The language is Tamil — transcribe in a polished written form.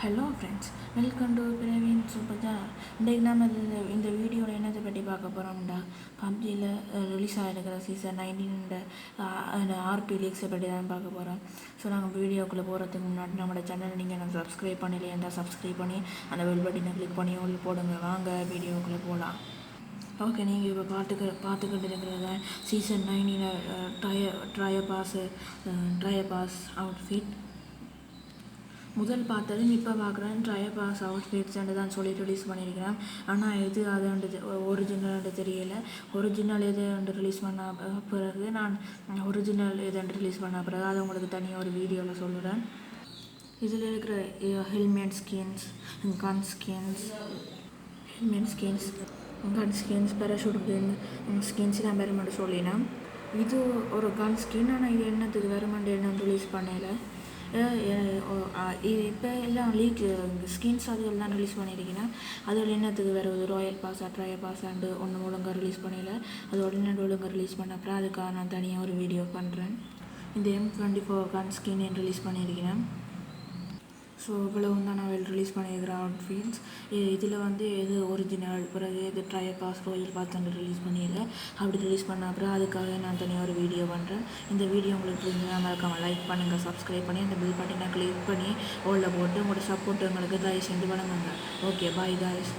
Hello friends, welcome to Praveen super channel. இன்றைக்கு நம்ம இந்த வீடியோவில் என்னத்தை பற்றி பார்க்க போகிறோம்டா, பப்ஜியில் ரிலீஸ் ஆகிருக்கிற சீசன் 19 ஆர்பி லீக்ஸை பற்றி தான் பார்க்க போகிறோம். ஸோ நாங்கள் வீடியோக்குள்ளே போகிறதுக்கு முன்னாடி நம்மளோட சேனலை நீங்கள் நான் சப்ஸ்கிரைப் பண்ணலையா சப்ஸ்கிரைப் பண்ணி அந்த பெல் பட்டனை கிளிக் பண்ணி உள்ள போடுங்க. வாங்க வீடியோக்குள்ளே போகலாம். ஓகே, நீங்கள் இப்போ பார்த்துக்கிட்டு இருக்கிறத சீசன் 19 ட்ரைய பாஸ் அவுட்ஃபிட். முதல் பார்த்ததும் இப்போ பார்க்குறேன் ட்ரையல் பாஸ் அவுட்ஃபிட்ஸ்ன்னு தான் சொல்லி ரிலீஸ் பண்ணியிருக்கிறேன். ஆனால் எது அதுன்றது ஒரிஜினல்ன்ட்டு தெரியலை. ஒரிஜினல் எதுன்ட்டு ரிலீஸ் பண்ண பிறகு நான் ஒரிஜினல் எதுன்ட்டு ரிலீஸ் பண்ண பிறகு அதை உங்களுக்கு தனியாக ஒரு வீடியோவில் சொல்லுறேன். இதில் இருக்கிற helmet skins, gun skins parachute skins நான் வேறுமெண்டு சொல்லினேன். இது ஒரு கன் ஸ்கின், ஆனால் இது என்னத்துக்கு வேறுமெண்டு என்னன்னு ரிலீஸ் பண்ணல. இப்போ எல்லாம் லீக் ஸ்கின்ஸ் அதுகள் ரிலீஸ் பண்ணியிருக்கேன். அதில் என்னத்துக்கு வேறு ஒரு ராயல் பாஸா ட்ரையல் பாஸாண்டு ஒன்று ஒழுங்காக ரிலீஸ் பண்ணல. அது உடனே ஒழுங்காக ரிலீஸ் பண்ண அப்புறம் அதுக்காக நான் தனியாக ஒரு வீடியோ பண்ணுறேன். இந்த M24 கன் ஸ்கின் ரிலீஸ் பண்ணியிருக்கிறேன். ஸோ இவ்வளவு தான் நான் ரிலீஸ் பண்ணியிருக்கிற அவுட்ஃபிட்ஸ். இதில் எது ஒரிஜினல், பிறகு எது trial pass royal pass release பண்ணியிருக்கேன். அப்படி ரிலீஸ் பண்ண அப்புறம் அதுக்காக நான் தனியாக ஒரு வீடியோ பண்ணுறேன். இந்த வீடியோ உங்களுக்கு புரிஞ்சுன்னா மறக்காமல் லைக் பண்ணுங்கள், சப்ஸ்கிரைப் பண்ணி அந்த பெல் பட்டனை கிளிக் பண்ணி உள்ள போட்டு உங்களோட சப்போர்ட் உங்களுக்கு தயவு செஞ்சு வழங்குங்க. Okay, bye guys.